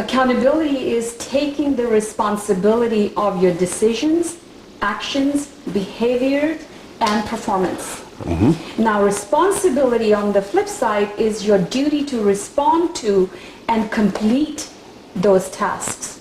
Accountability is taking the responsibility of your decisions, actions, behavior, and performance. Now, responsibility on the flip side is your duty to respond to and complete those tasks.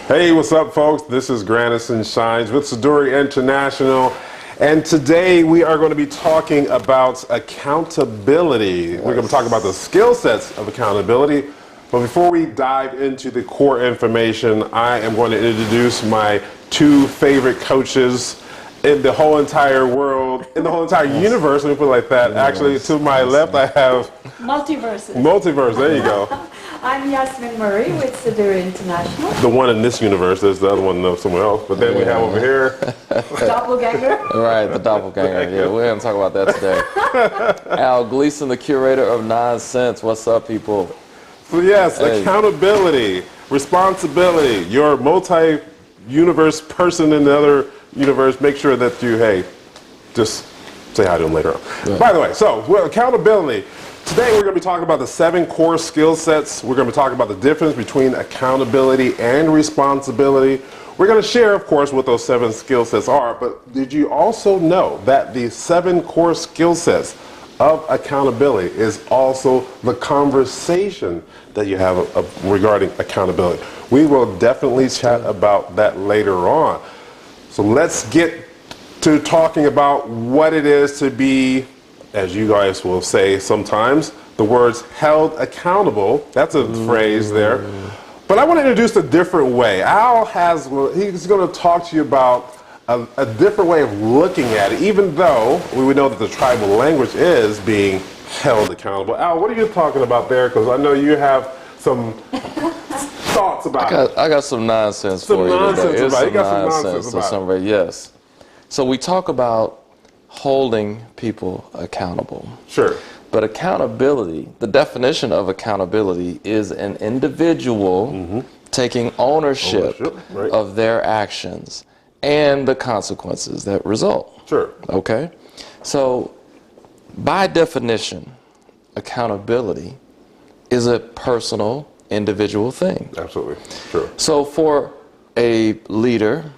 Hey, what's up, folks? This is Grandison Shines with Seduire International, and today we are going to be talking about accountability. We're going to talk about the skill sets of accountability. But before we dive into the core information, I am going to introduce my two favorite coaches in the whole entire world, in the whole entire universe, let me put it like that. Actually, to my left, I have Multiverse, there you go. I'm Yasmin Murray with Seduire International. The one in this universe, there's the other one somewhere else. But then we have over here. Doppelganger. Right, the doppelganger. Yeah, we're going to talk about that today. Al Gleason, the curator of Nonsense. What's up, people? So yes, accountability, responsibility. Your multi-universe person in the other universe, make sure that you, just say hi to them later on. Right. By the way, accountability. Today we're going to be talking about the 7 core skill sets. We're going to be talking about the difference between accountability and responsibility. We're going to share, of course, what those 7 skill sets are, but did you also know that the 7 core skill sets of accountability is also the conversation that you have regarding accountability? We will definitely chat about that later on. So let's get to talking about what it is to be, as you guys will say sometimes, the words held accountable. That's a phrase there. But I want to introduce a different way. He's going to talk to you about a different way of looking at it, even though we would know that the tribal language is being held accountable. Al, what are you talking about there? Because I know you have some thoughts about it. I got some nonsense for you. You got some nonsense about it. Yes. So we talk about holding people accountable. Sure. But accountability, the definition of accountability is an individual taking ownership of their actions and the consequences that result. Sure. Okay? So by definition, accountability is a personal, individual thing. Absolutely. Sure. So for a leader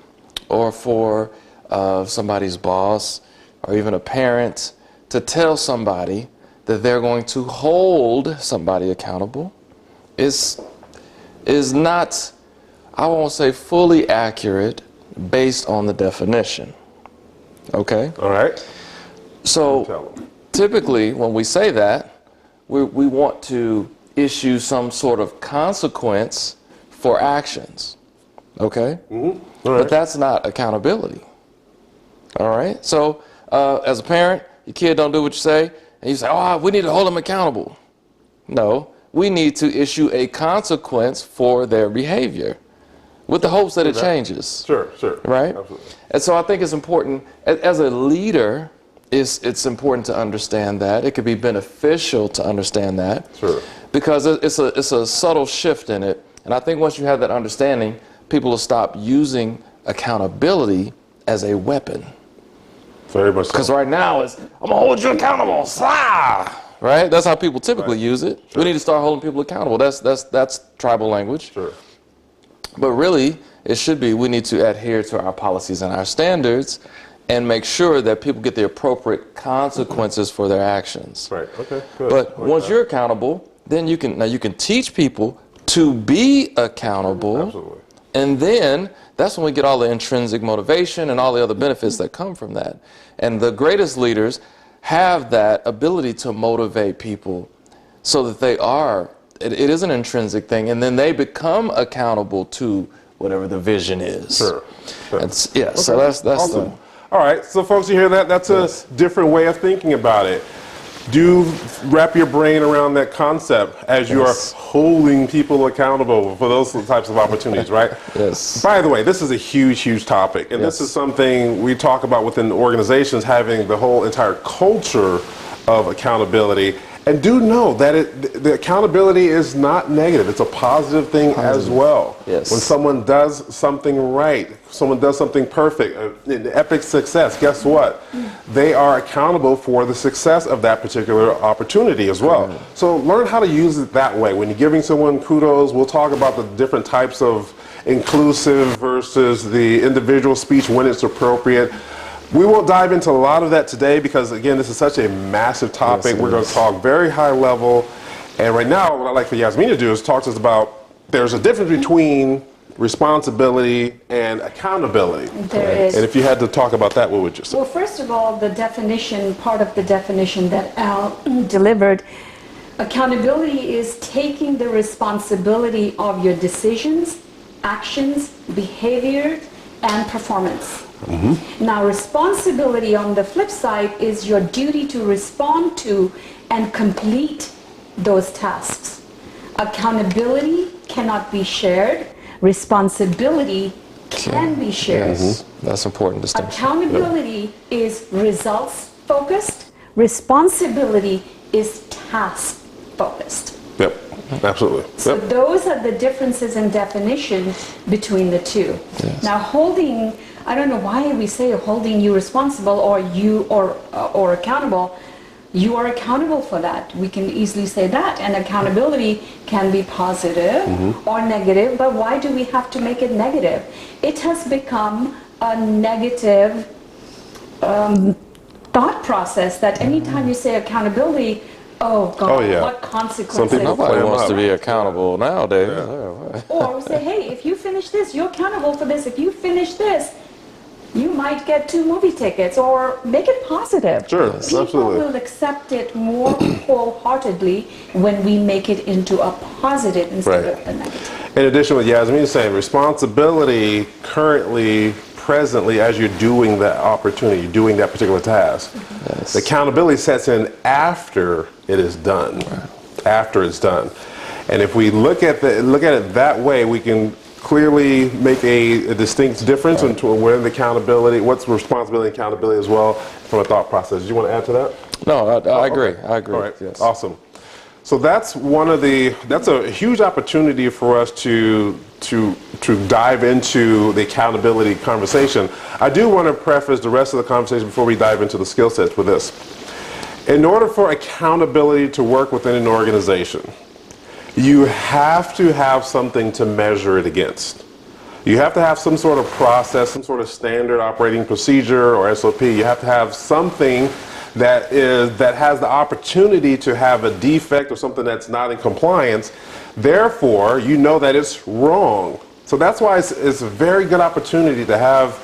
or for somebody's boss or even a parent to tell somebody that they're going to hold somebody accountable is not, I won't say fully accurate based on the definition. Okay? All right. So typically when we say that, we want to issue some sort of consequence for actions. Okay? All right. But that's not accountability. All right? So as a parent, your kid don't do what you say, and you say, oh, we need to hold them accountable. No, we need to issue a consequence for their behavior with the hopes that it changes. Sure. Right? Absolutely. And so I think it's important, as a leader, it's important to understand that. It could be beneficial to understand that. Sure. Because it's a subtle shift in it. And I think once you have that understanding, people will stop using accountability as a weapon. Very much so. Because right now it's, I'm going to hold you accountable. Right? That's how people typically use it. Sure. We need to start holding people accountable. That's tribal language. Sure. But really, it should be, we need to adhere to our policies and our standards and make sure that people get the appropriate consequences for their actions. Right. Okay. Good. But once you're accountable, then you can teach people to be accountable. Absolutely. And then that's when we get all the intrinsic motivation and all the other benefits that come from that. And the greatest leaders have that ability to motivate people so that they are, it is an intrinsic thing, and then they become accountable to whatever the vision is. Sure. Yeah, so that's awesome. All right, so folks, you hear that? That's a different way of thinking about it. Do wrap your brain around that concept as you are holding people accountable for those types of opportunities, right? Yes. By the way, this is a huge topic, and this is something we talk about within organizations, having the whole entire culture of accountability. And do know that the accountability is not negative. It's a positive thing as well. Yes. When someone does something right, someone does something perfect, an epic success, guess what? They are accountable for the success of that particular opportunity as well. So learn how to use it that way. When you're giving someone kudos, we'll talk about the different types of inclusive versus the individual speech when it's appropriate. We won't dive into a lot of that today because, again, this is such a massive topic. Yes, We're going to talk very high level. And right now, what I'd like for Yasmin to do is talk to us about there's a difference between responsibility and accountability. There is. And if you had to talk about that, what would you say? Well, first of all, the definition, part of the definition that Al delivered, accountability is taking the responsibility of your decisions, actions, behavior, and performance. Now, responsibility on the flip side is your duty to respond to and complete those tasks. Accountability cannot be shared. Responsibility can be shared. Yes, that's important distinction. Accountability is results focused. Responsibility is task focused. Yep, absolutely. So Yep. those are the differences in definition between the two. Yes. Now, holding, I don't know why we say holding you responsible or accountable. You are accountable for that. We can easily say that. And accountability can be positive or negative, but why do we have to make it negative? It has become a negative thought process that anytime you say accountability, oh God, Oh, yeah. what consequences? Some people Nobody Clam wants up. to be accountable nowadays. Or we say, hey, if you finish this, you're accountable for this. If you finish this, you might get 2 movie tickets, or make it positive. Sure, People absolutely. will accept it more wholeheartedly when we make it into a positive instead Right. of a negative. In addition, what Yasmin is saying, responsibility currently, presently, as you're doing that opportunity, doing that particular task. Yes. The accountability sets in after it is done. After it's done. And if we look at it that way, we can clearly make a distinct difference into when the accountability, what's responsibility and accountability as well from a thought process. Do you want to add to that? No, I agree. Okay. I agree. All right. Yes. Awesome. So that's that's a huge opportunity for us to dive into the accountability conversation. I do want to preface the rest of the conversation before we dive into the skill sets with this. In order for accountability to work within an organization, you have to have something to measure it against. You have to have some sort of process, some sort of standard operating procedure or SOP. You have to have something that has the opportunity to have a defect or something that's not in compliance. Therefore, you know that it's wrong. So that's why it's a very good opportunity to have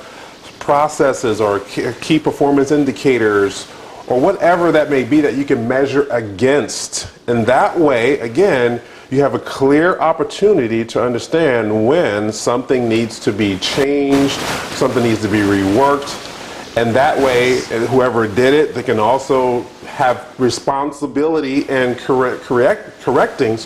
processes or key performance indicators or whatever that may be that you can measure against. And that way, again, you have a clear opportunity to understand when something needs to be changed, something needs to be reworked, and that way, whoever did it, they can also have responsibility in correcting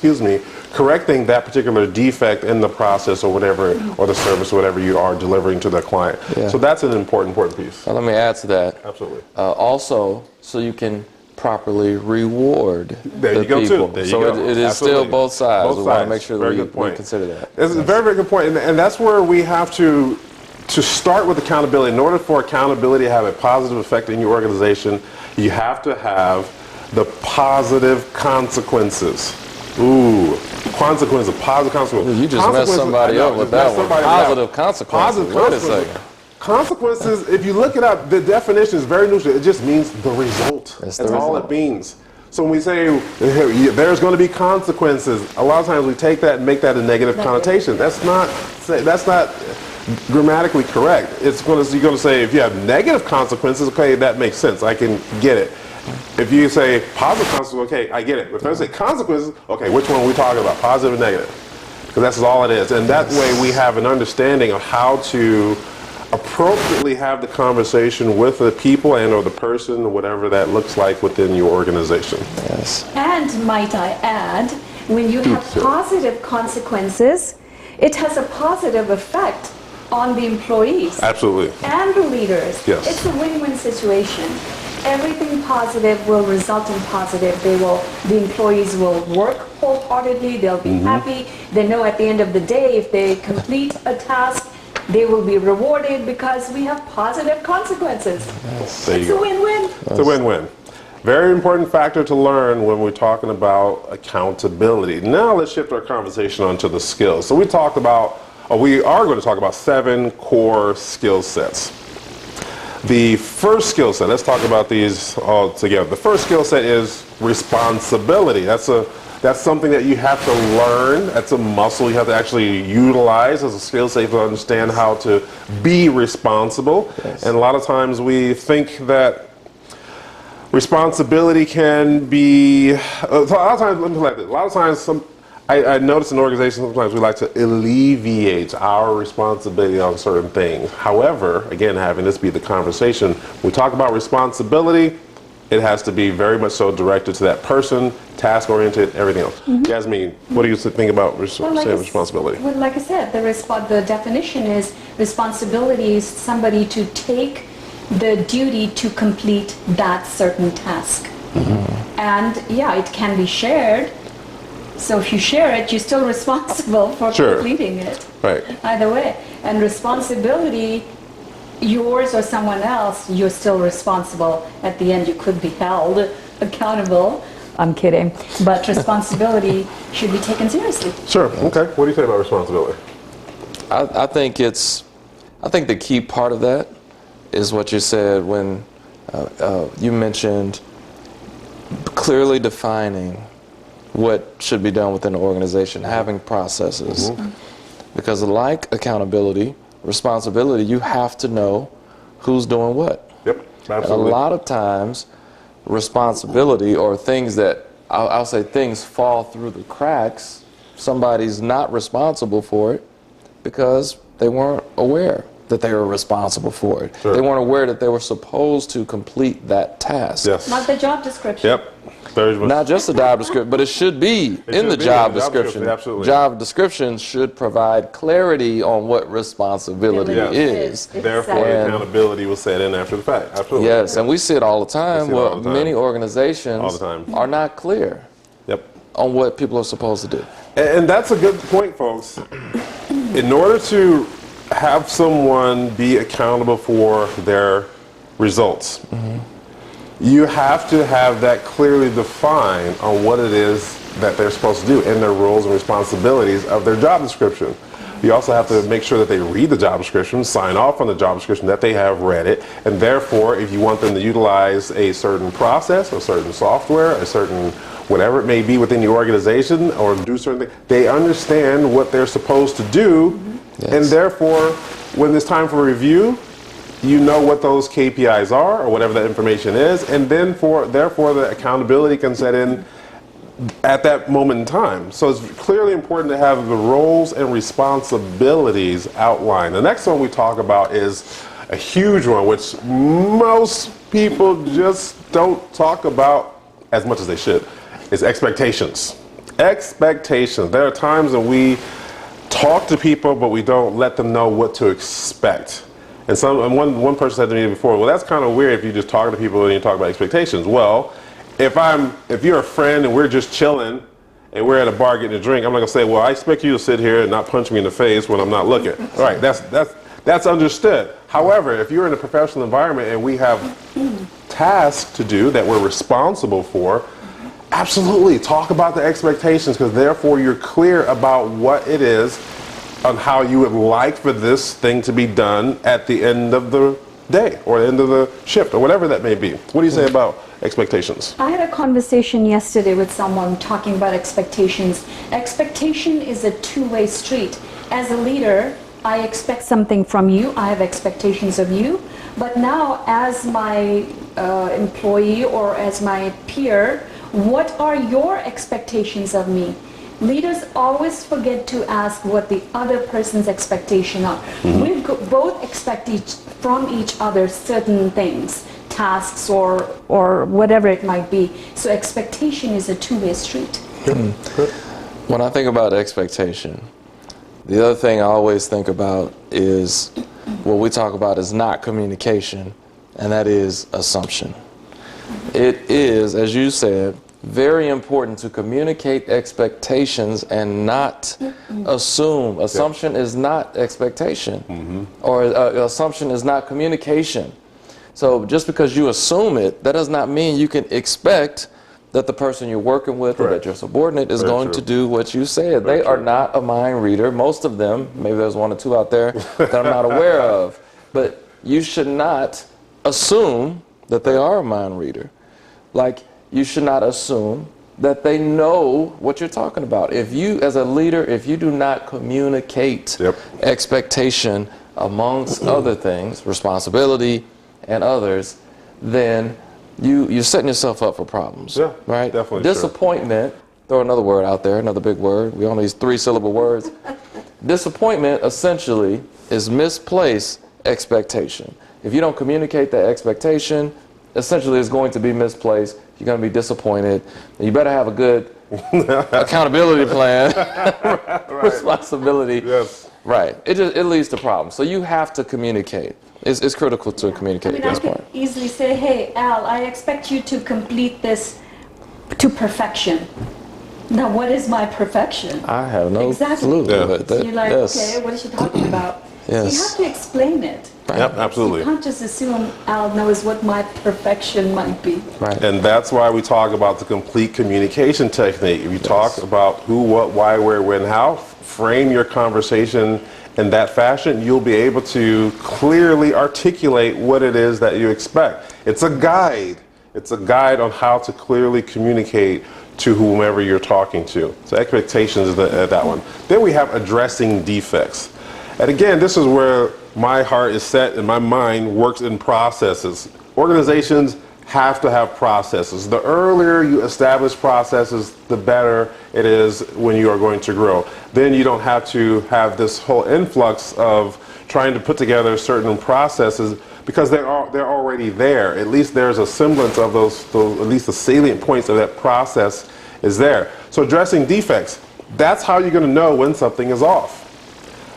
that particular defect in the process or whatever, or the service, or whatever you are delivering to the client. Yeah. So that's an important piece. Now, let me add to that. Absolutely. Also, so you can properly reward There the you go, too. people. There you So go. it is Absolutely. still both sides. Both We want to sides. make sure Very that good we point. consider that. It's a very, very good point, and that's where we have to start with accountability. In order for accountability to have a positive effect in your organization, you have to have the positive consequences. Ooh, positive consequences. You just messed somebody up with that one. Positive consequences. Positive Wait a consequences. second. Consequences, if you look it up, the definition is very neutral. It just means the result. That's That's the all result. it means. So when we say there's going to be consequences, a lot of times we take that and make that a negative connotation. That's not grammatically correct. You're going to say if you have negative consequences, okay, that makes sense. I can get it. If you say positive consequences, okay, I get it. If I say consequences, okay, which one are we talking about, positive or negative? Because that's all it is. And that way we have an understanding of how to appropriately have the conversation with the people and or the person, whatever that looks like within your organization. Yes. And might I add, when you have positive consequences, it has a positive effect on the employees Absolutely. and the leaders. Yes. It's a win-win situation. everything positive will result in positive. The employees will work wholeheartedly, they'll be happy. They know at the end of the day, if they complete a task, they will be rewarded because we have positive consequences. There you It's a go. win-win. It's a win-win. Very important factor to learn when we're talking about accountability. Now let's shift our conversation onto the skills. So we talked about, or we are going to talk about 7 core skill sets. The first skill set, let's talk about these all together. The first skill set is responsibility. That's something that you have to learn. That's a muscle you have to actually utilize as a skill set to understand how to be responsible. Yes. And a lot of times we think that responsibility can be, a lot of times, let me put it like this. A lot of times, I notice in organizations sometimes we like to alleviate our responsibility on certain things. However, again, having this be the conversation, when we talk about responsibility, it has to be very much so directed to that person, task-oriented, everything else. Jasmine, what do you think about responsibility? Well, like I said, the definition is responsibility is somebody to take the duty to complete that certain task. And yeah, it can be shared. So if you share it, you're still responsible for completing it. Right. Either way. And responsibility, yours or someone else, you're still responsible. At the end, you could be held accountable. I'm kidding. But responsibility should be taken seriously. Sure. Okay. What do you say about responsibility? I think the key part of that is what you said when you mentioned clearly defining what should be done within the organization, having processes. Because like accountability, responsibility, you have to know who's doing what. Yep, absolutely. And a lot of times, responsibility or things that, I'll say things fall through the cracks, somebody's not responsible for it because they weren't aware that they were responsible for it. Sure. They weren't aware that they were supposed to complete that task. Yes. Not the job description. Yep. Very much. Not just the job description, but it should be in the job description. Absolutely. Job description should provide clarity on what responsibility is. Therefore, accountability was set in after the fact. Absolutely. Yes, and we see it all the time. All the time. Many organizations are not clear on what people are supposed to do. And that's a good point, folks. In order to have someone be accountable for their results, you have to have that clearly defined on what it is that they're supposed to do in their roles and responsibilities of their job description. You also have to make sure that they read the job description, sign off on the job description, that they have read it, and therefore if you want them to utilize a certain process, a certain software, a certain whatever it may be within the organization or do certain things, they understand what they're supposed to do, and therefore when it's time for review, you know what those KPIs are or whatever that information is, and then therefore the accountability can set in at that moment in time. So it's clearly important to have the roles and responsibilities outlined. The next one we talk about is a huge one, which most people just don't talk about as much as they should, is expectations. Expectations. There are times when we talk to people, but we don't let them know what to expect. And one person said to me before, well, that's kind of weird if you just talk to people and you talk about expectations. Well, if you're a friend and we're just chilling and we're at a bar getting a drink, I'm not gonna say, well, I expect you to sit here and not punch me in the face when I'm not looking. All right, that's understood. However, if you're in a professional environment and we have tasks to do that we're responsible for, absolutely talk about the expectations, because therefore you're clear about what it is on how you would like for this thing to be done at the end of the day or the end of the shift or whatever that may be. What do you say about expectations? I had a conversation yesterday with someone talking about expectations. Expectation is a two-way street. As a leader, I expect something from you. I have expectations of you. But now as my employee or as my peer, what are your expectations of me? Leaders always forget to ask what the other person's expectations are. We both expect from each other certain things, tasks or whatever it might be. So expectation is a two-way street. When I think about expectation, the other thing I always think about is what we talk about is not communication, and that is assumption. It is, as you said, very important to communicate expectations and not assume. Assumption is not expectation, or assumption is not communication. So just because you assume it, that does not mean you can expect that the person you're working with or that your subordinate is going to do what you said. They are not a mind reader. Most of them, maybe there's one or two out there that I'm not aware of, but you should not assume that they are a mind reader. Like, you should not assume that they know what you're talking about. If you, as a leader, if you do not communicate expectation amongst other things, responsibility and others, then you're setting yourself up for problems. Yeah, right? definitely. Disappointment, throw another word out there, another big word. We only use 3-syllable words. Disappointment essentially is misplaced expectation. If you don't communicate that expectation, essentially it's going to be misplaced. You're going to be disappointed. And you better have a good accountability plan, responsibility. Yes. Right. It leads to problems. So you have to communicate. It's critical to communicate at this point. I could easily say, hey, Al, I expect you to complete this to perfection. Now, what is my perfection? I have no Exactly. clue. Yeah. But So you're like, okay, what is she talking about? Yes. You have to explain it. Yep, absolutely. You can't just assume Al knows what my perfection might be. Right. And that's why we talk about the complete communication technique. If you talk about who, what, why, where, when, how, frame your conversation in that fashion, you'll be able to clearly articulate what it is that you expect. It's a guide. It's a guide on how to clearly communicate to whomever you're talking to. So expectations is that one. Then we have addressing defects. And again, this is where my heart is set and my mind works in processes. Organizations have to have processes. The earlier you establish processes, the better it is when you are going to grow. Then you don't have to have this whole influx of trying to put together certain processes because they're already there. At least there's a semblance of those, at least the salient points of that process is there. So addressing defects, that's how you're going to know when something is off.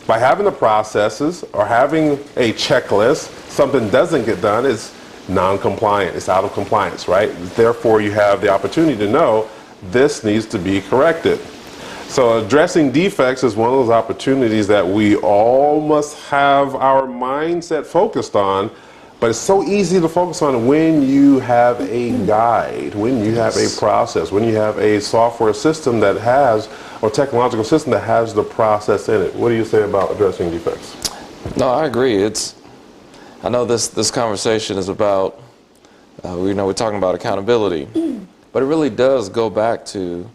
By having the processes or having a checklist, something doesn't get done is non-compliant. It's out of compliance, right? Therefore, you have the opportunity to know this needs to be corrected. So addressing defects is one of those opportunities that we all must have our mindset focused on, but it's so easy to focus on when you have a guide, when you have a process, when you have a software system that has, or technological system that has the process in it. What do you say about addressing defects? No, I agree. I know this conversation is about, we're talking about accountability, but it really does go back to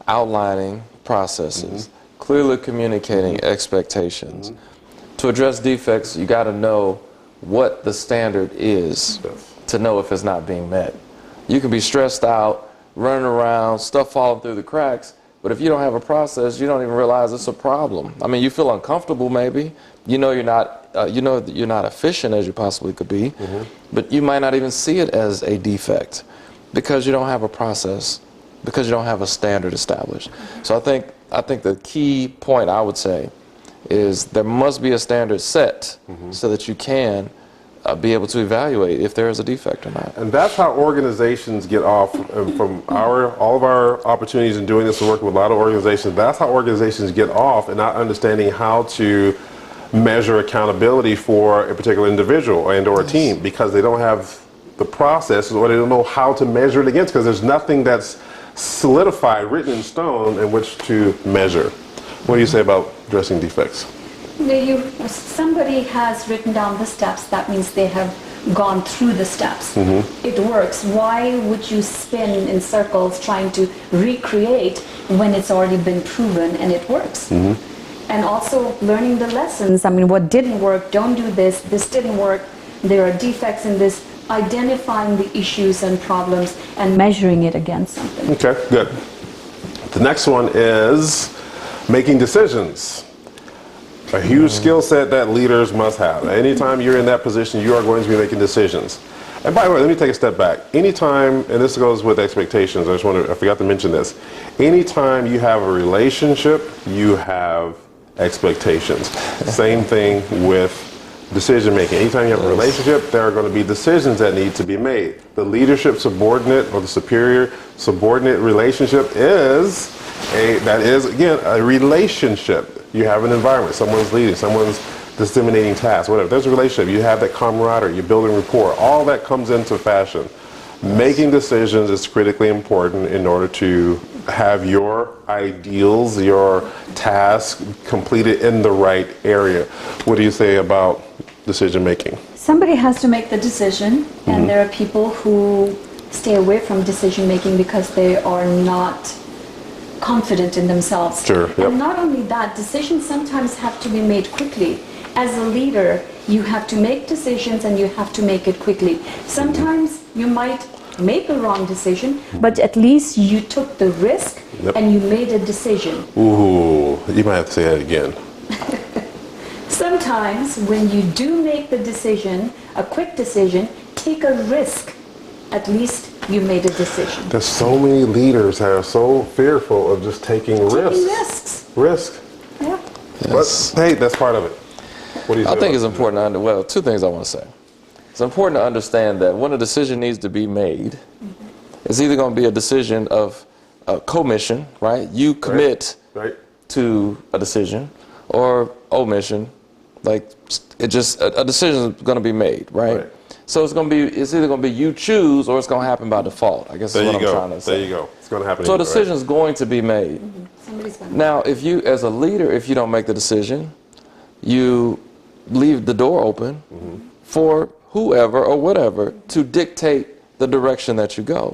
outlining processes, clearly communicating expectations. To address defects, you got to know what the standard is to know if it's not being met. You can be stressed out, running around, stuff falling through the cracks, but if you don't have a process, you don't even realize it's a problem. I mean, you feel uncomfortable maybe. You know you're not efficient as you possibly could be, but you might not even see it as a defect because you don't have a process, because you don't have a standard established. So I think the key point I would say is there must be a standard set so that you can be able to evaluate if there is a defect or not. And that's how organizations get off from all of our opportunities in doing this and working with a lot of organizations. That's how organizations get off in not understanding how to measure accountability for a particular individual and or a team because they don't have the process or they don't know how to measure it against because there's nothing that's solidified, written in stone in which to measure. What do you say about addressing defects? Somebody has written down the steps, that means they have gone through the steps. It works. Why would you spin in circles trying to recreate when it's already been proven and it works? And also learning the lessons. I mean, what didn't work, don't do this didn't work, there are defects in this, identifying the issues and problems and measuring it against something. Okay, good. The next one is making decisions. A huge skill set that leaders must have. Anytime you're in that position, you are going to be making decisions. And by the way, let me take a step back. Anytime, and this goes with expectations, I forgot to mention this. Anytime you have a relationship, you have expectations. Same thing with decision making. Anytime you have a relationship, there are going to be decisions that need to be made. The leadership subordinate or the superior subordinate relationship is again a relationship. You have an environment, someone's leading, someone's disseminating tasks, whatever. There's a relationship. You have that camaraderie, you're building rapport. All that comes into fashion. Making decisions is critically important in order to have your ideals, your tasks completed in the right area. What do you say about decision making? Somebody has to make the decision, and there are people who stay away from decision making because they are not confident in themselves. Sure, yep. And not only that, decisions sometimes have to be made quickly. As a leader, you have to make decisions and you have to make it quickly. Sometimes you might make a wrong decision, but at least you took the risk and you made a decision. Ooh, you might have to say that again. Sometimes when you do make the decision, a quick decision, take a risk. At least you made a decision. There's so many leaders that are so fearful of just taking risks. Risk. Yeah. Yes. But hey, that's part of it. What do you I think it's important well, two things I want to say. It's important to understand that when a decision needs to be made, it's either going to be a decision of commission, right? You commit to a decision, or omission, like a decision is going to be made, right? So it's either going to be you choose, or it's going to happen by default. I guess that's what I'm trying to say. There you go. It's going to happen. So a decision is going to be made. Now, if you, as a leader, if you don't make the decision, you leave the door open for whoever or whatever to dictate the direction that you go,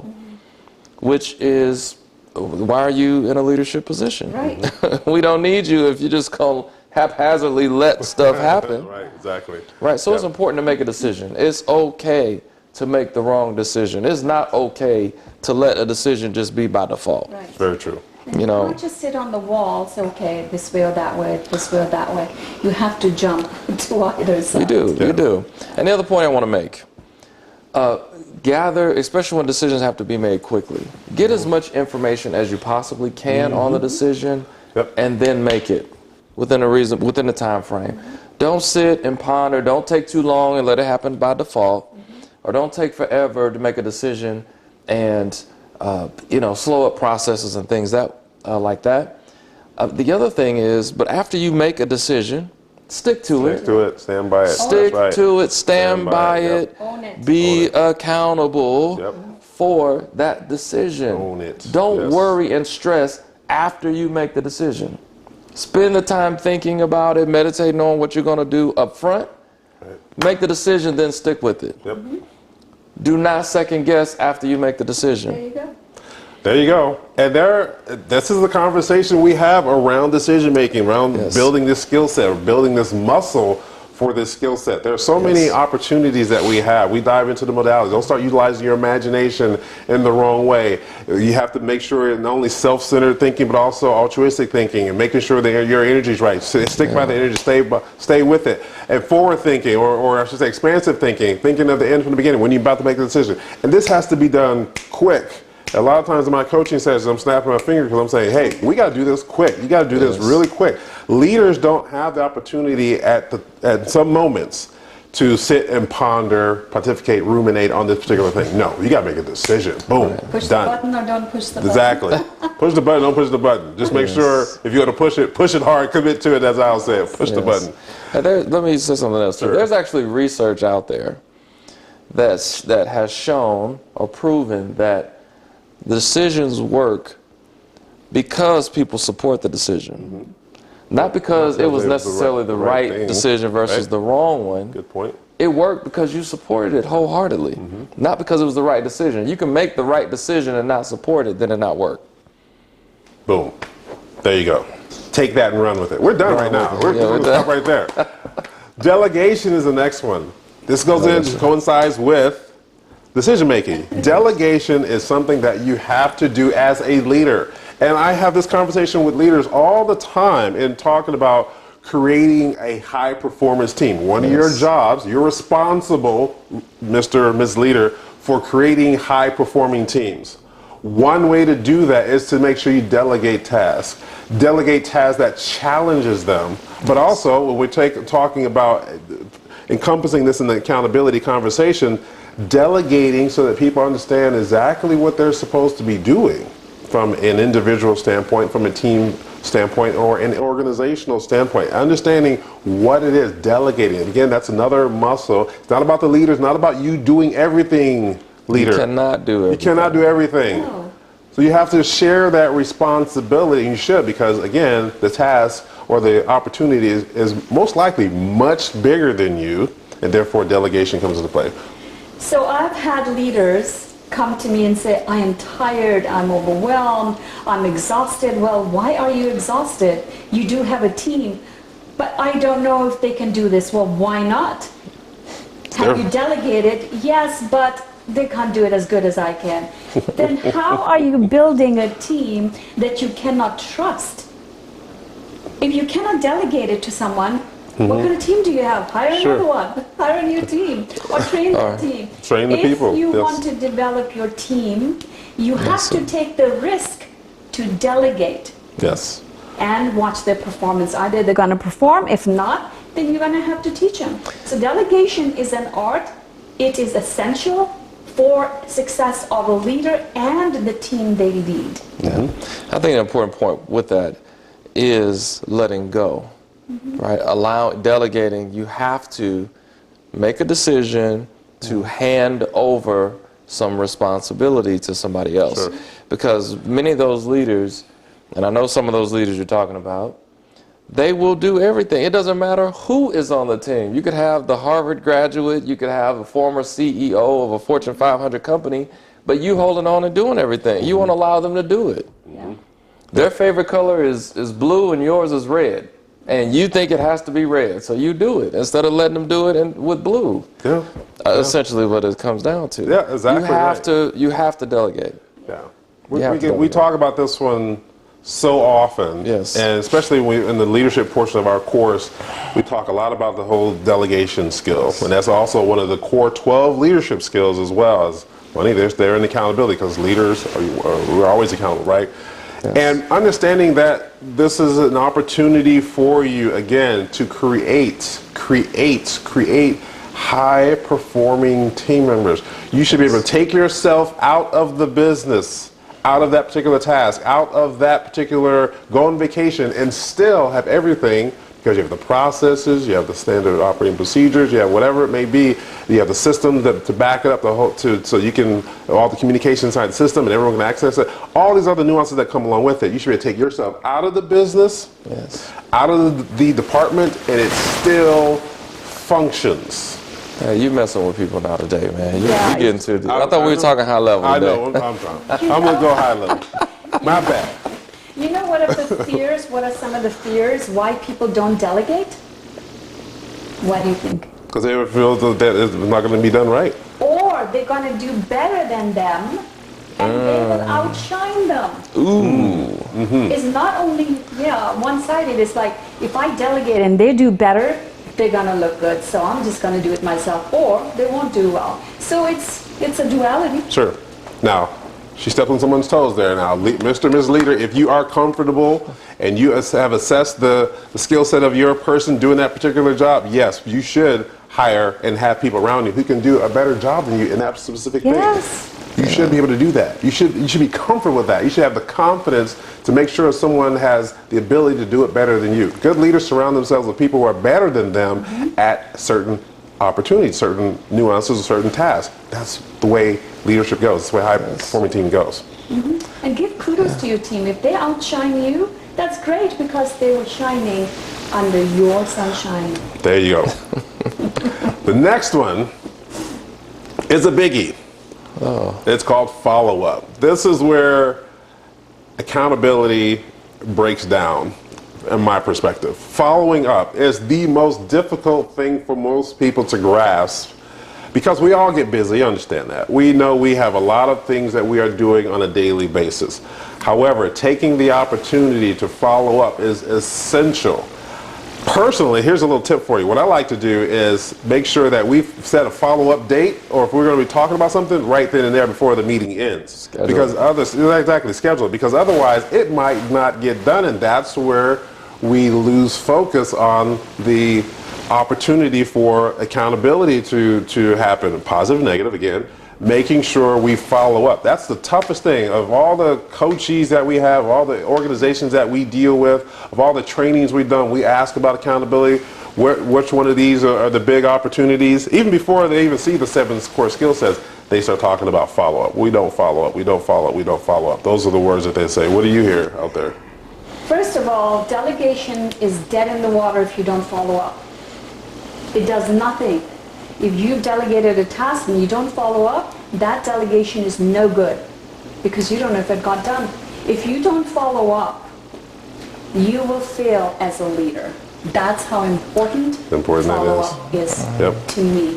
which is, why are you in a leadership position? Right. We don't need you if you just come haphazardly let stuff happen. Right, exactly. Right, so it's important to make a decision. It's okay to make the wrong decision. It's not okay to let a decision just be by default. Right. Very true. You don't just sit on the wall, say, okay, this way or that way, this way or that way. You have to jump to either side. You do. And the other point I want to make, gather, especially when decisions have to be made quickly, get as much information as you possibly can on the decision, and then make it within the time frame. Don't sit and ponder, don't take too long and let it happen by default, or don't take forever to make a decision and slow up processes and things like that. The other thing is, but after you make a decision, stick to it. Stick to it. Stand by it. Stick to it. Stand by it. Own it. Be accountable for that decision. Own it. Don't worry and stress after you make the decision. Spend the time thinking about it, meditating on what you're going to do up front. Make the decision, then stick with it. Do not second guess after you make the decision. There you go. There you go. And this is the conversation we have around decision making, around building this skill set, or building this muscle for this skill set. There are so many opportunities that we have. We dive into the modalities. Don't start utilizing your imagination in the wrong way. You have to make sure not only self-centered thinking, but also altruistic thinking, and making sure that your energy is right. Stick by the energy, stay with it. And forward thinking, or I should say expansive thinking of the end from the beginning when you're about to make a decision. And this has to be done quick. A lot of times in my coaching sessions, I'm snapping my finger because I'm saying, hey, we got to do this quick. You got to do this really quick. Leaders don't have the opportunity at some moments to sit and ponder, pontificate, ruminate on this particular thing. No, you got to make a decision. Boom, Push done. the button or don't push the button. Exactly. Push the button, don't push the button. Just make sure if you're going to push it hard, commit to it, as Al said. Push the button. And let me say something else. Sure. There's actually research out there that has shown or proven that decisions work because people support the decision. Not because it was necessarily the right decision versus the wrong one. Good point. It worked because you supported it wholeheartedly. Not because it was the right decision. You can make the right decision and not support it, then it not work. Boom. There you go. Take that and run with it. We're done right now. We're going to stop right there. Delegation is the next one. This coincides with decision making. Delegation is something that you have to do as a leader. And I have this conversation with leaders all the time in talking about creating a high performance team. One of your jobs, you're responsible, Mr. or Ms. Leader, for creating high performing teams. One way to do that is to make sure you delegate tasks. Delegate tasks that challenges them, but also when we're talking about encompassing this in the accountability conversation, delegating so that people understand exactly what they're supposed to be doing from an individual standpoint, from a team standpoint, or an organizational standpoint. Understanding what it is, delegating. Again, that's another muscle. It's not about the leader. It's not about you doing everything, leader. You cannot do everything. You cannot do everything. No. So you have to share that responsibility. You should, because again, the task or the opportunity is most likely much bigger than you, and therefore delegation comes into play. So I've had leaders come to me and say, I am tired, I'm overwhelmed, I'm exhausted. Well, why are you exhausted? You do have a team, but I don't know if they can do this. Well, why not? Have you delegated? Yes, but they can't do it as good as I can. Then how are you building a team that you cannot trust? If you cannot delegate it to someone, what kind of team do you have? Hire another one. Hire a new team. Or train the team. Train the people. If you Yes. want to develop your team, you have to take the risk to delegate Yes. and watch their performance. Either they're going to perform, if not, then you're going to have to teach them. So delegation is an art. It is essential for success of a leader and the team they lead. Yeah. I think an important point with that is letting go, right? Delegating, you have to make a decision to hand over some responsibility to somebody else. Sure. Because many of those leaders, and I know some of those leaders you're talking about, they will do everything. It doesn't matter who is on the team. You could have the Harvard graduate, you could have a former CEO of a Fortune 500 company, but you holding on and doing everything. You won't allow them to do it. Yeah. Their favorite color is blue and yours is red. And you think it has to be red, so you do it instead of letting them do it with blue. Yeah. Essentially what it comes down to. Yeah, exactly You have to delegate. Yeah. You have to We delegate. talk about this one so often. Yes. And especially in the leadership portion of our course, we talk a lot about the whole delegation skill. And that's also one of the core 12 leadership skills as well as money. They're in accountability, because leaders, we're always accountable, right? Yes. And understanding that this is an opportunity for you, again, to create high performing team members. You should be able to take yourself out of the business, out of that particular task, out of that particular go on vacation, and still have everything, because you have the processes, you have the standard operating procedures, you have whatever it may be, you have the system to back it up, so you can, all the communication inside the system and everyone can access it, all these other nuances that come along with it. You should be able to take yourself out of the business, Yes. out of the department, and it still functions. Hey, you messing with people now today, man. You Yeah. getting to I thought we were talking high level I today. know, I'm going to go high level. My bad. You know what are the fears? What are some of the fears why people don't delegate? What do you think? Because they feel that it's not going to be done right. Or they're going to do better than them and they will outshine them. Ooh. It's not only one-sided. It's like if I delegate and they do better, they're going to look good, so I'm just going to do it myself, or they won't do well. So it's a duality. Sure. Now, she stepped on someone's toes there. Now, Mr. and Ms. Leader, if you are comfortable and you have assessed the skill set of your person doing that particular job, yes, you should hire and have people around you who can do a better job than you in that specific thing. Yes. You should be able to do that. You should be comfortable with that. You should have the confidence to make sure someone has the ability to do it better than you. Good leaders surround themselves with people who are better than them at certain opportunities, certain nuances, certain tasks. That's the way leadership goes. That's the way a high-performing team goes. And give kudos to your team. If they outshine you, that's great because they were shining under your sunshine. There you go. The next one is a biggie. It's called follow-up. This is where accountability breaks down, in my perspective. Following up is the most difficult thing for most people to grasp, because we all get busy. You understand that. We know we have a lot of things that we are doing on a daily basis. However, taking the opportunity to follow up is essential. Personally, here's a little tip for you. What I like to do is make sure that we've set a follow-up date, or if we're going to be talking about something, right then and there before the meeting ends. Schedule. Because otherwise it might not get done, and that's where we lose focus on the opportunity for accountability to happen, positive, negative, again, making sure we follow up. That's the toughest thing. Of all the coaches that we have, all the organizations that we deal with, of all the trainings we've done, we ask about accountability. Which one of these are the big opportunities? Even before they even see the 7 core skill sets, they start talking about follow-up. We don't follow up, we don't follow up, we don't follow up. Those are the words that they say. What do you hear out there? First of all, delegation is dead in the water if you don't follow up. It does nothing. If you've delegated a task and you don't follow up, that delegation is no good because you don't know if it got done. If you don't follow up, you will fail as a leader. That's how important follow-up is to me.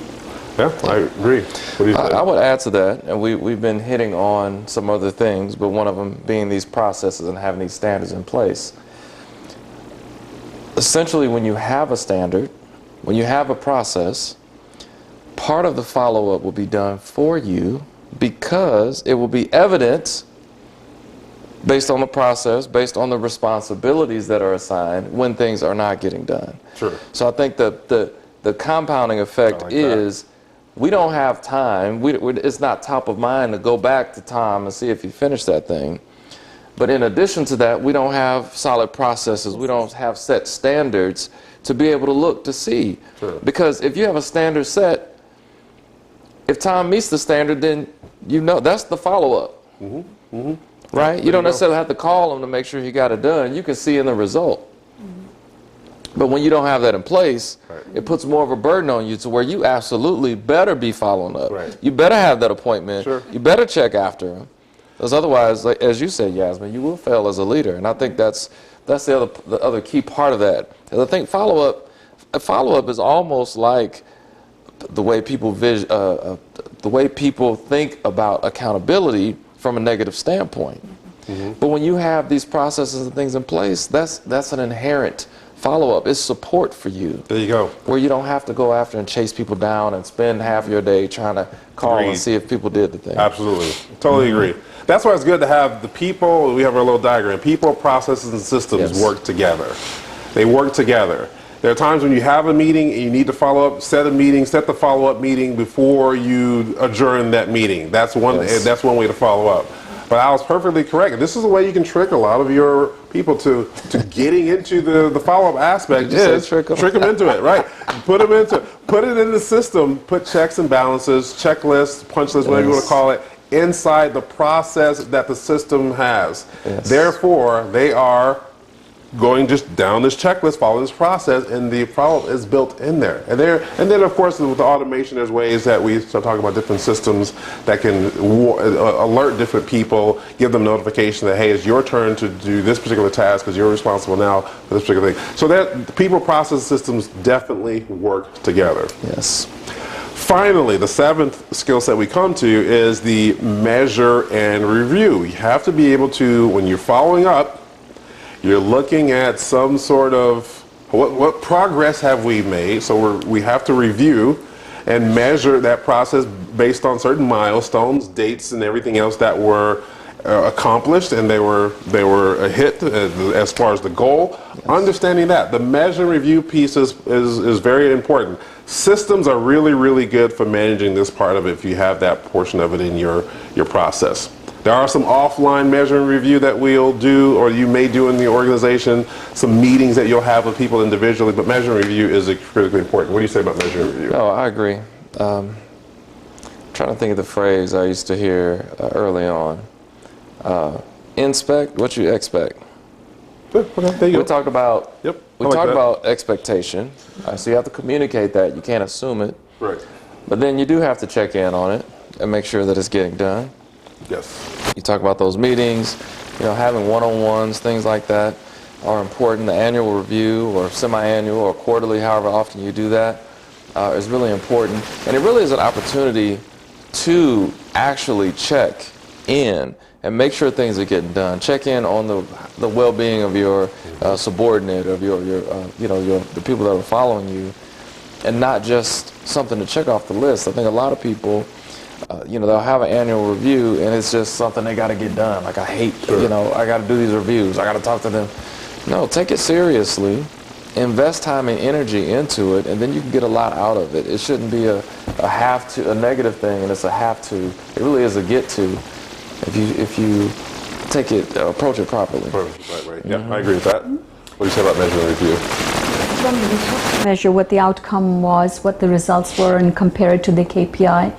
Yeah, I agree. What do you think? I would add to that, and we've been hitting on some other things, but one of them being these processes and having these standards in place. Essentially, when you have a standard, when you have a process, part of the follow-up will be done for you because it will be evidence based on the process, based on the responsibilities that are assigned when things are not getting done. Sure. So I think the compounding effect is we don't have time. It's not top of mind to go back to Tom and see if he finished that thing. But in addition to that, we don't have solid processes. We don't have set standards to be able to look to see. Sure. Because if you have a standard set, if Tom meets the standard, then you know that's the follow-up. Mm-hmm. Mm-hmm. Right? You don't necessarily have to call him to make sure he got it done. You can see in the result. But when you don't have that in place, it puts more of a burden on you to where you absolutely better be following up. Right. You better have that appointment. Sure. You better check after him. Because otherwise, like, as you said, Yasmin, you will fail as a leader. And I think that's the other key part of that. Because I think follow-up is almost like the way people think about accountability from a negative standpoint. Mm-hmm. But when you have these processes and things in place, that's an inherent follow-up. It's support for you. There you go. Where you don't have to go after and chase people down and spend half your day trying to call and see if people did the thing. Absolutely. Totally agree. That's why it's good to have the people, we have our little diagram, people, processes, and systems work together. They work together. There are times when you have a meeting and you need to follow up, set the follow-up meeting before you adjourn that meeting. That's one way to follow up. But I was perfectly correct. This is a way you can trick a lot of your people to getting into the follow-up aspect. Is trick them into it, right? Put it in the system, put checks and balances, checklists, punch lists, whatever you want to call it, inside the process that the system has. Yes. Therefore, they are going just down this checklist, follow this process, and the follow-up is built in there. And then, of course, with the automation, there's ways that we start talking about different systems that can alert different people, give them notification that, hey, it's your turn to do this particular task because you're responsible now for this particular thing. So that the people, process, systems definitely work together. Yes. Finally, the 7th skill set we come to is the measure and review. You have to be able to, when you're following up, you're looking at some sort of what progress have we made. So we have to review and measure that process based on certain milestones, dates, and everything else that were accomplished, and they were a hit as far as the goal. Yes. Understanding that the measure and review piece is very important. Systems are really, really good for managing this part of it if you have that portion of it in your process. There are some offline measure and review that we'll do, or you may do in the organization, some meetings that you'll have with people individually, but measure and review is critically important. What do you say about measure and review? Oh, I agree. Trying to think of the phrase I used to hear early on. Inspect what you expect. Okay, there you go. We talked about about expectation. So you have to communicate that. You can't assume it. Right. But then you do have to check in on it and make sure that it's getting done. Yes. You talk about those meetings, having one-on-ones, things like that are important. The annual review or semi-annual or quarterly, however often you do that, is really important. And it really is an opportunity to actually check in and make sure things are getting done. Check in on the well-being of your subordinate, of the people that are following you, and not just something to check off the list. I think a lot of people, they'll have an annual review and it's just something they got to get done. Like, I hate, I got to do these reviews. I got to talk to them. No, take it seriously invest time and energy into it, and then you can get a lot out of it. It shouldn't be a have to, a negative thing, and it's a have to. It really is a get to if you take it, approach it properly. Right. Yeah, I agree with that. What do you say about measurement review? When we have to measure what the outcome was, what the results were, and compare it to the KPI.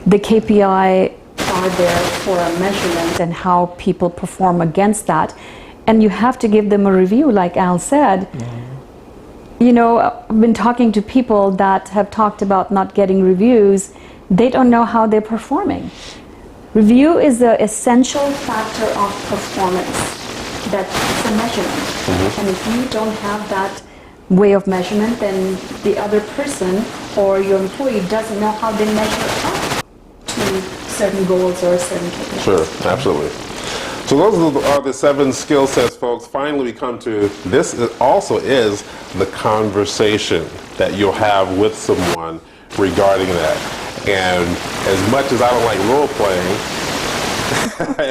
The KPI are there for a measurement and how people perform against that. And you have to give them a review, like Al said. You know, I've been talking to people that have talked about not getting reviews. They don't know how they're performing. Review is an essential factor of performance. That's a measurement. And if you don't have that way of measurement, then the other person or your employee doesn't know how they measure up to certain goals or certain KPIs. Sure, absolutely. So those are the 7 skill sets, folks. Finally, we come to this. It also is the conversation that you'll have with someone regarding that. And as much as I don't like role playing,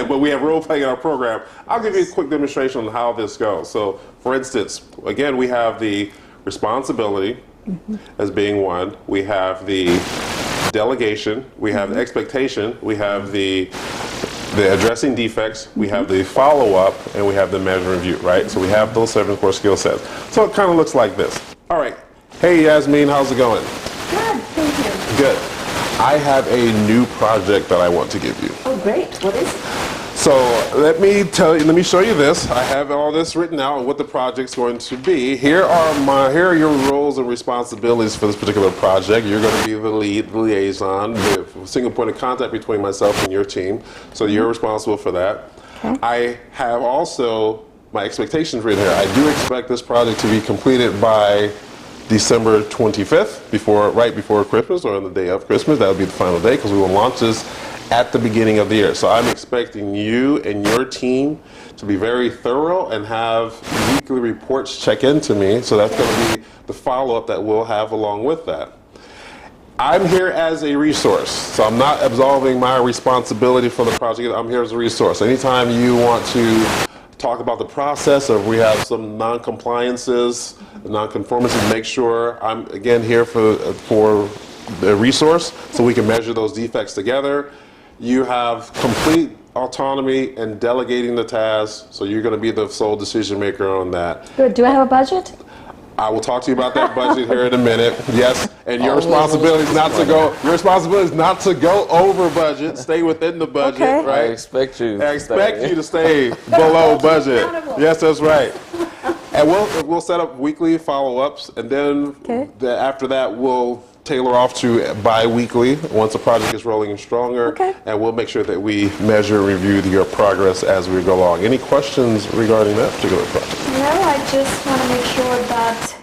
but we have role playing in our program, I'll give you a quick demonstration on how this goes. So, for instance, again, we have the responsibility as being one. We have the delegation. We have the expectation. We have the addressing defects, we have the follow-up, and we have the measure and review, right? So we have those 7 core skill sets. So it kind of looks like this. All right. Hey, Yasmin, how's it going? Good, thank you. Good. I have a new project that I want to give you. Oh, great. What is it? So let me show you this. I have all this written out and what the project's going to be. Here are your roles and responsibilities for this particular project. You're going to be the lead, the liaison, the single point of contact between myself and your team. So you're responsible for that. Okay. I have also my expectations written here. I do expect this project to be completed by December 25th, right before Christmas, or on the day of Christmas. That would be the final day, because we will launch this at the beginning of the year. So I'm expecting you and your team to be very thorough and have weekly reports check into me. So that's going to be the follow-up that we'll have along with that. I'm here as a resource, so I'm not absolving my responsibility for the project. I'm here as a resource. Anytime you want to talk about the process, or if we have some non-compliances, non-conformances, make sure I'm again here for the resource so we can measure those defects together. You have complete autonomy in delegating the task, so you're going to be the sole decision maker on that. Good. Do I have a budget? I will talk to you about that budget here in a minute. Yes, and your responsibility is not to go. Your responsibility is not to go over budget. Stay within the budget, okay. right? I expect you. I expect you to stay below budget. Yes, that's right. And we'll set up weekly follow-ups, and then after that we'll tailor off to bi-weekly once the project is rolling stronger. Okay. And we'll make sure that we measure and review your progress as we go along. Any questions regarding that particular project? No, I just want to make sure that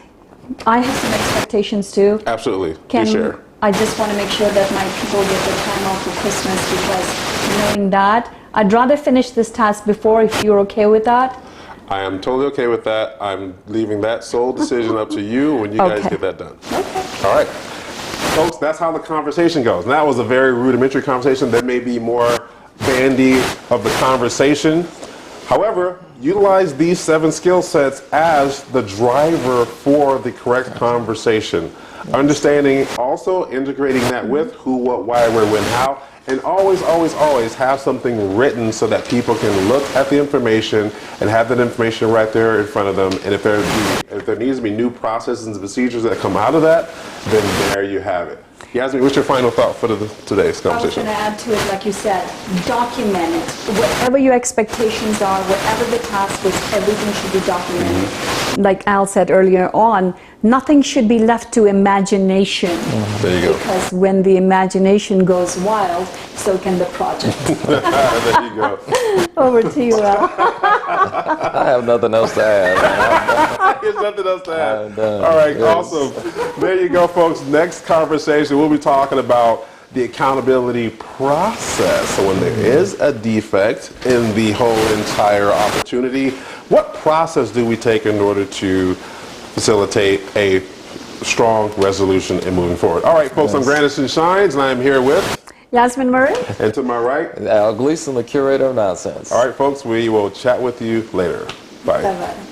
I have some expectations too. Absolutely. Please share. I just want to make sure that my people get the time off for Christmas, because knowing that, I'd rather finish this task before, if you're okay with that. I am totally okay with that. I'm leaving that sole decision up to you when you guys get that done. Okay. All right. Folks, that's how the conversation goes. And that was a very rudimentary conversation. There may be more bandy of the conversation. However, utilize these 7 skill sets as the driver for the correct conversation. Understanding, also integrating that with who, what, why, where, when, how. And always, always, always have something written so that people can look at the information and have that information right there in front of them. And if there needs to be new processes and procedures that come out of that, then there you have it. Yasmin, what's your final thought for today's conversation? I was going to add to it, like you said, document it. Whatever your expectations are, whatever the task is, everything should be documented. Like Al said earlier on, nothing should be left to imagination. There you go. Because when the imagination goes wild, so can the project. There you go. Over to you, Al. I have nothing else to add. There's nothing else to add. All right, awesome. There you go, folks. Next conversation, we'll be talking about the accountability process. So when there is a defect in the whole entire opportunity, what process do we take in order to facilitate a strong resolution and moving forward? All right, folks, I'm Grandison Shines, and I am here with Yasmin Murray. And to my right, Al Gleason, the curator of nonsense. All right, folks, we will chat with you later. Bye. Bye-bye.